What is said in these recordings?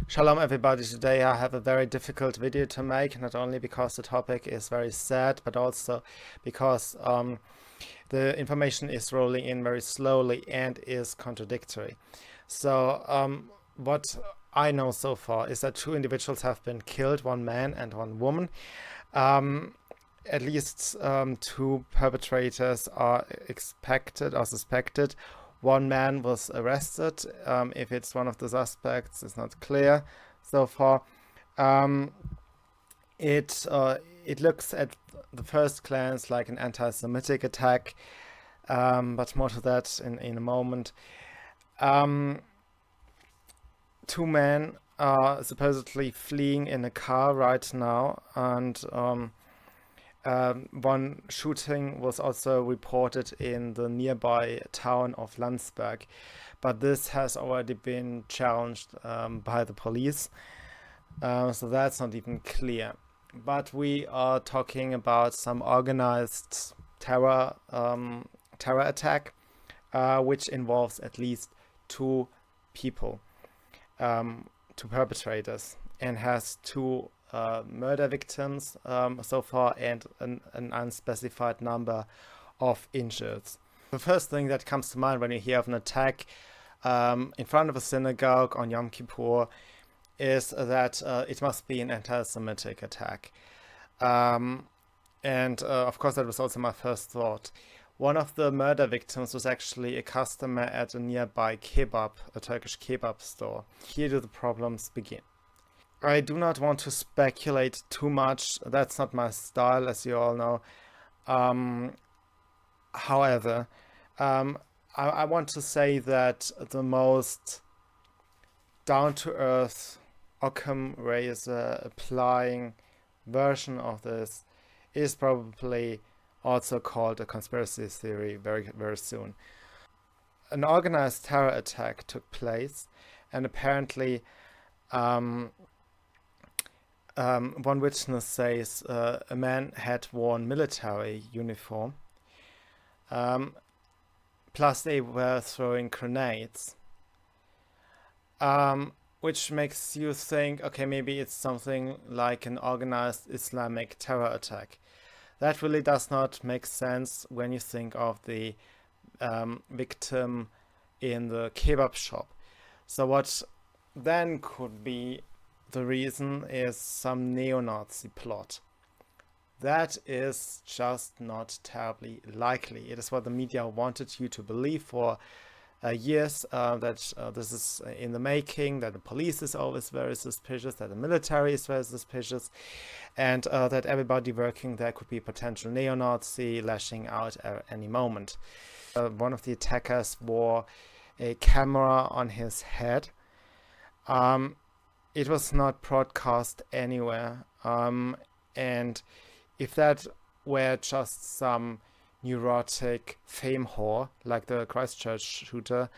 Shalom everybody, today I have a very difficult video to make, not only because the topic is very sad, but also because the information is rolling in very slowly and is contradictory. So what I know so far is that two individuals have been killed, one man and one woman. At least two perpetrators are expected or suspected. One man was arrested. If it's one of the suspects, it's not clear so far. Um, it looks at the first glance like an anti-Semitic attack, but more to that in a moment. Two men are supposedly fleeing in a car right now, and one shooting was also reported in the nearby town of Landsberg, but this has already been challenged by the police, so that's not even clear. But we are talking about some organized terror attack, which involves at least two people, two perpetrators, and has two murder victims so far and an unspecified number of injured. The first thing that comes to mind when you hear of an attack in front of a synagogue on Yom Kippur is that it must be an anti-Semitic attack. And of course, that was also my first thought. One of the murder victims was actually a customer at a nearby kebab, a Turkish kebab store. Here do the problems begin. I do not want to speculate too much. That's not my style, as you all know. However, I want to say that the most down-to-earth Occam razor applying version of this is probably also called a conspiracy theory very, very soon. An organized terror attack took place, and apparently one witness says a man had worn military uniform, plus they were throwing grenades, which makes you think, okay, maybe it's something like an organized Islamic terror attack. That really does not make sense when you think of the victim in the kebab shop. So what then could be the reason is some neo-Nazi plot. That is just not terribly likely. It is what the media wanted you to believe for years, that this is in the making, that the police is always very suspicious, that the military is very suspicious, and that everybody working there could be potential neo-Nazi lashing out at any moment. One of the attackers wore a camera on his head. It was not broadcast anywhere, and if that were just some neurotic fame whore like the Christchurch shooter,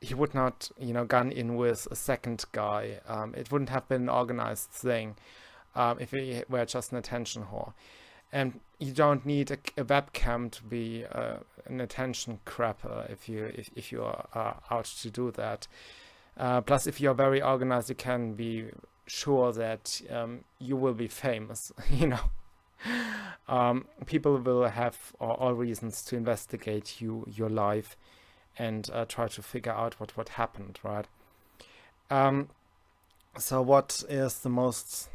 he would not, gun in with a second guy. It wouldn't have been an organized thing if he were just an attention whore. And you don't need a webcam to be an attention crapper if you are out to do that. Plus, if you're very organized, you can be sure that you will be famous. People will have all reasons to investigate your life and try to figure out what happened, right? So what is the most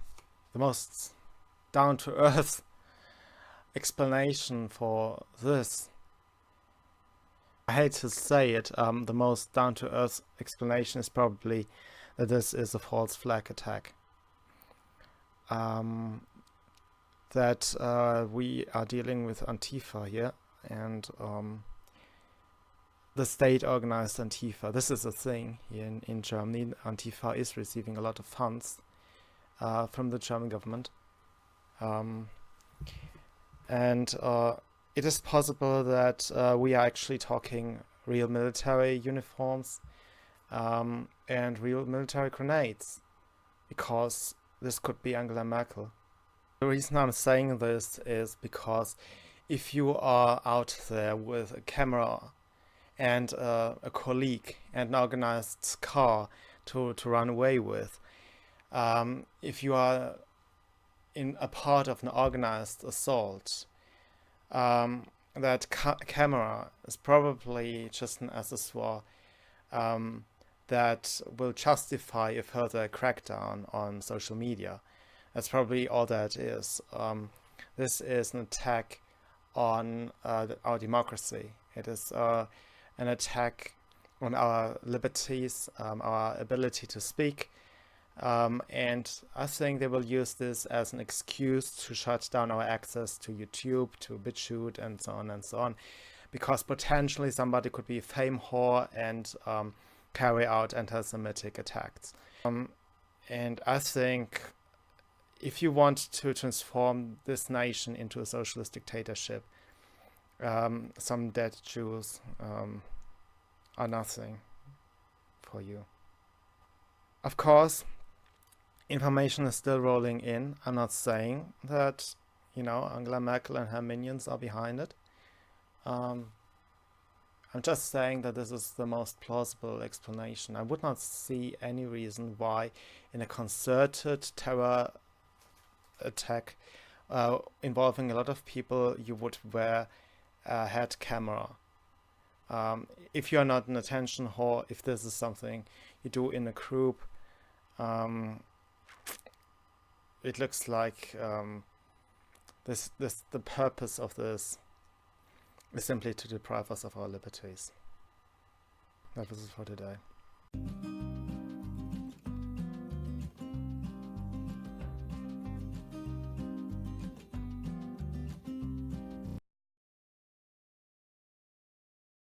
down to earth explanation for this? I hate to say it, the most down-to-earth explanation is probably that this is a false flag attack. That we are dealing with Antifa here, and the state-organized Antifa. This is a thing here in Germany. Antifa is receiving a lot of funds from the German government. And it is possible that we are actually talking real military uniforms and real military grenades, because this could be Angela Merkel. The reason I'm saying this is because if you are out there with a camera and a colleague and an organized car to run away with. If you are in a part of an organized assault, that camera is probably just an accessoire that will justify a further crackdown on social media. That's probably all that is. This is an attack on our democracy. It is an attack on our liberties, our ability to speak. And I think they will use this as an excuse to shut down our access to YouTube, to BitChute, and so on and so on. Because potentially somebody could be a fame whore and carry out anti-Semitic attacks. And I think if you want to transform this nation into a socialist dictatorship, some dead Jews are nothing for you. Of course, information is still rolling in. I'm not saying that, Angela Merkel and her minions are behind it. I'm just saying that this is the most plausible explanation. I would not see any reason why in a concerted terror attack involving a lot of people you would wear a head camera. If you're not an attention whore, if this is something you do in a group, it looks like the purpose of this is simply to deprive us of our liberties. That was it for today.